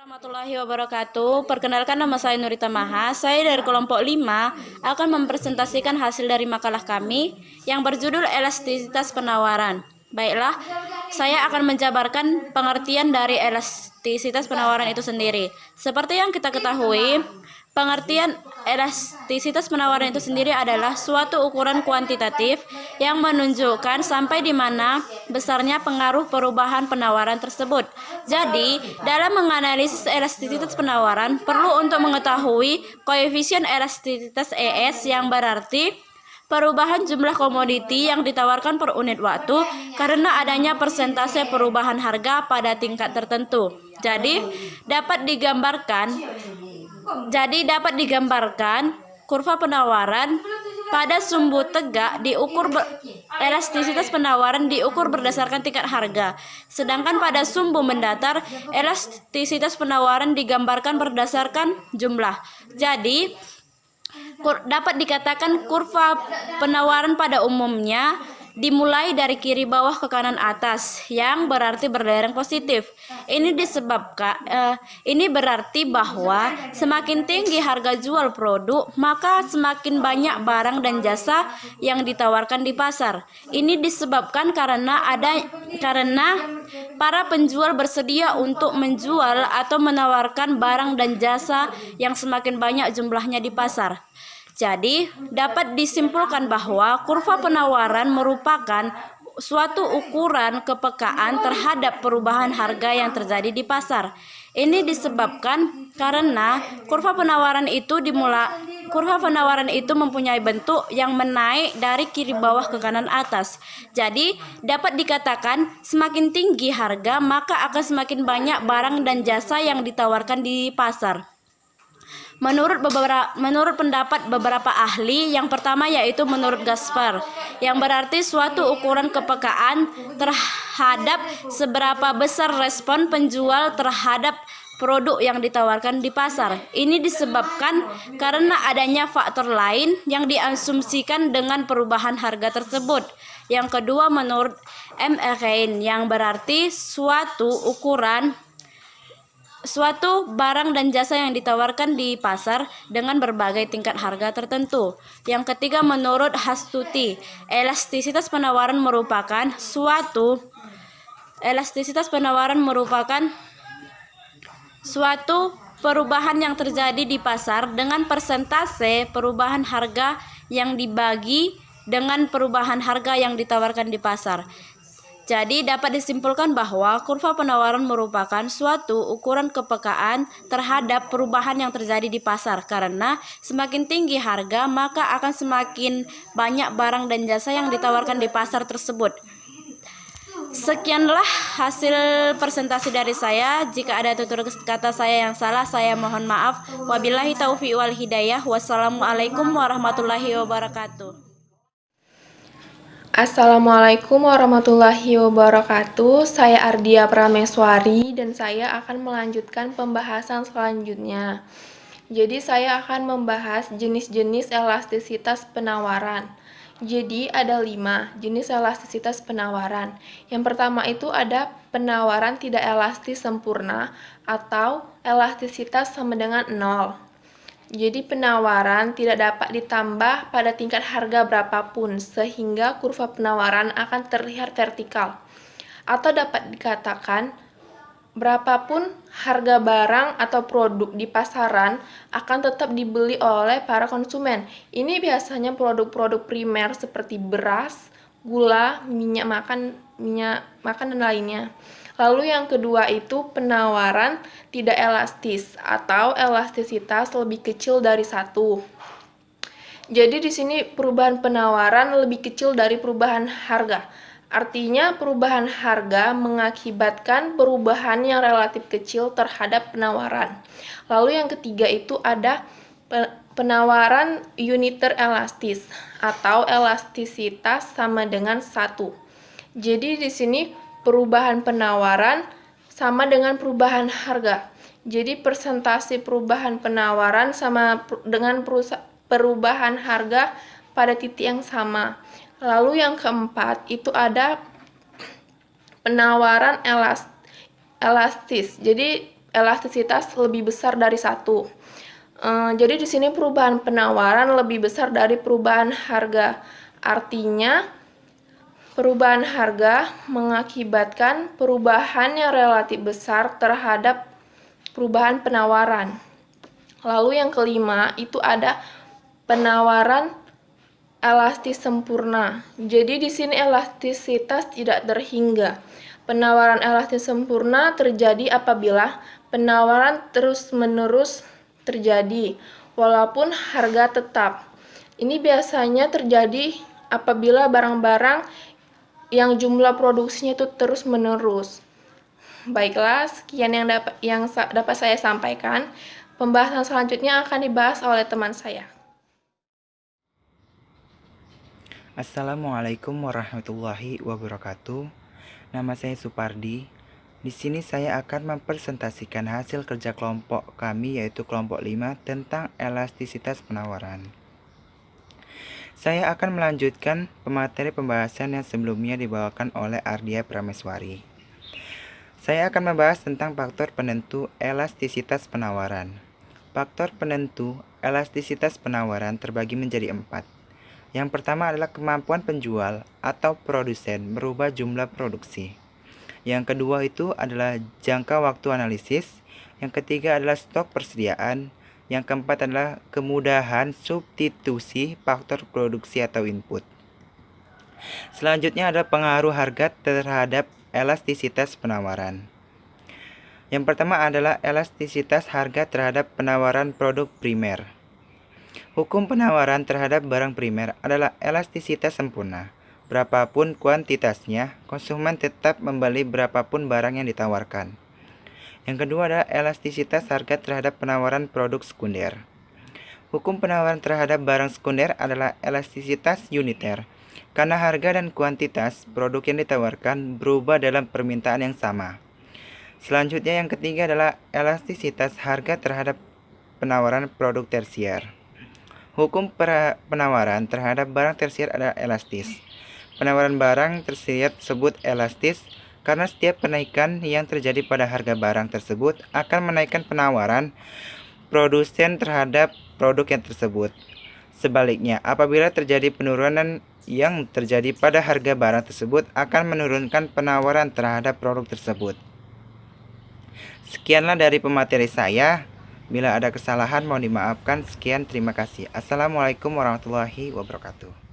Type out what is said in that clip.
Warahmatullahi wabarakatuh. Perkenalkan, nama saya Nurita Maha. Saya dari kelompok 5 akan mempresentasikan hasil dari makalah kami yang berjudul elastisitas penawaran. Baiklah, saya akan menjabarkan pengertian dari elastisitas penawaran itu sendiri. Seperti yang kita ketahui, pengertian elastisitas penawaran itu sendiri adalah suatu ukuran kuantitatif yang menunjukkan sampai di mana besarnya pengaruh perubahan penawaran tersebut. Jadi, dalam menganalisis elastisitas penawaran, perlu untuk mengetahui koefisien elastisitas ES yang berarti perubahan jumlah komoditi yang ditawarkan per unit waktu karena adanya persentase perubahan harga pada tingkat tertentu. Dapat digambarkan kurva penawaran pada sumbu tegak elastisitas penawaran diukur berdasarkan tingkat harga. Sedangkan pada sumbu mendatar, elastisitas penawaran digambarkan berdasarkan jumlah. Jadi, dapat dikatakan kurva penawaran pada umumnya dimulai dari kiri bawah ke kanan atas, yang berarti berlereng positif. Ini berarti bahwa semakin tinggi harga jual produk, maka semakin banyak barang dan jasa yang ditawarkan di pasar. Ini disebabkan karena para penjual bersedia untuk menjual atau menawarkan barang dan jasa yang semakin banyak jumlahnya di pasar. Jadi, dapat disimpulkan bahwa kurva penawaran merupakan suatu ukuran kepekaan terhadap perubahan harga yang terjadi di pasar. Ini disebabkan karena kurva penawaran itu mempunyai bentuk yang menaik dari kiri bawah ke kanan atas. Jadi, dapat dikatakan semakin tinggi harga, maka akan semakin banyak barang dan jasa yang ditawarkan di pasar. Menurut pendapat beberapa ahli, yang pertama yaitu menurut Gaspar, yang berarti suatu ukuran kepekaan terhadap seberapa besar respon penjual terhadap produk yang ditawarkan di pasar. Ini disebabkan karena adanya faktor lain yang diasumsikan dengan perubahan harga tersebut. Yang kedua menurut M. Erein, yang berarti suatu barang dan jasa yang ditawarkan di pasar dengan berbagai tingkat harga tertentu. Yang ketiga menurut Hastuti, elastisitas penawaran merupakan suatu perubahan yang terjadi di pasar dengan persentase perubahan harga yang dibagi dengan perubahan harga yang ditawarkan di pasar. Jadi, dapat disimpulkan bahwa kurva penawaran merupakan suatu ukuran kepekaan terhadap perubahan yang terjadi di pasar, karena semakin tinggi harga, maka akan semakin banyak barang dan jasa yang ditawarkan di pasar tersebut. Sekianlah hasil presentasi dari saya. Jika ada tutur kata saya yang salah, saya mohon maaf. Wabillahi taufiq wal hidayah. Wassalamualaikum warahmatullahi wabarakatuh. Assalamualaikum warahmatullahi wabarakatuh. Saya Ardia Prameswari dan saya akan melanjutkan pembahasan selanjutnya. Jadi saya akan membahas jenis-jenis elastisitas penawaran. Jadi ada 5 jenis elastisitas penawaran. Yang pertama itu ada penawaran tidak elastis sempurna atau elastisitas sama dengan 0. Jadi penawaran tidak dapat ditambah pada tingkat harga berapapun sehingga kurva penawaran akan terlihat vertikal. Atau dapat dikatakan berapapun harga barang atau produk di pasaran akan tetap dibeli oleh para konsumen. Ini biasanya produk-produk primer seperti beras, gula, minyak makan dan lainnya. Lalu yang kedua itu penawaran tidak elastis atau elastisitas lebih kecil dari 1. Jadi di sini perubahan penawaran lebih kecil dari perubahan harga. Artinya perubahan harga mengakibatkan perubahan yang relatif kecil terhadap penawaran. Lalu yang ketiga itu ada penawaran uniter elastis atau elastisitas sama dengan 1. Jadi di sini perubahan penawaran sama dengan perubahan harga. Jadi persentase perubahan penawaran sama dengan perubahan harga pada titik yang sama. Lalu yang keempat itu ada penawaran elastis. Jadi elastisitas lebih besar dari 1. Jadi di sini perubahan penawaran lebih besar dari perubahan harga. Artinya, perubahan harga mengakibatkan perubahan yang relatif besar terhadap perubahan penawaran. Lalu yang kelima itu ada penawaran elastis sempurna. Jadi di sini elastisitas tidak terhingga. Penawaran elastis sempurna terjadi apabila penawaran terus-menerus terjadi, walaupun harga tetap. Ini biasanya terjadi apabila barang-barang yang jumlah produksinya itu terus-menerus. Baiklah, sekian yang dapat saya sampaikan. Pembahasan selanjutnya akan dibahas oleh teman saya. Assalamualaikum warahmatullahi wabarakatuh. Nama saya Supardi. Di sini saya akan mempresentasikan hasil kerja kelompok kami, yaitu kelompok 5, tentang elastisitas penawaran. Saya akan melanjutkan pemateri pembahasan yang sebelumnya dibawakan oleh Ardia Prameswari. Saya akan membahas tentang faktor penentu elastisitas penawaran. Faktor penentu elastisitas penawaran terbagi menjadi 4. Yang pertama adalah kemampuan penjual atau produsen merubah jumlah produksi. Yang kedua itu adalah jangka waktu analisis. Yang ketiga adalah stok persediaan. Yang keempat adalah kemudahan substitusi faktor produksi atau input. Selanjutnya adalah pengaruh harga terhadap elastisitas penawaran. Yang pertama adalah elastisitas harga terhadap penawaran produk primer. Hukum penawaran terhadap barang primer adalah elastisitas sempurna. Berapapun kuantitasnya, konsumen tetap membeli berapapun barang yang ditawarkan. Yang kedua adalah elastisitas harga terhadap penawaran produk sekunder. Hukum penawaran terhadap barang sekunder adalah elastisitas uniter. Karena harga dan kuantitas produk yang ditawarkan berubah dalam permintaan yang sama. Selanjutnya yang ketiga adalah elastisitas harga terhadap penawaran produk tersier. Hukum penawaran terhadap barang tersier adalah elastis. Penawaran barang tersier tersebut elastis karena setiap kenaikan yang terjadi pada harga barang tersebut akan menaikkan penawaran produsen terhadap produk yang tersebut. Sebaliknya, apabila terjadi penurunan yang terjadi pada harga barang tersebut akan menurunkan penawaran terhadap produk tersebut. Sekianlah dari pemateri saya. Bila ada kesalahan mohon dimaafkan. Sekian, terima kasih. Assalamualaikum warahmatullahi wabarakatuh.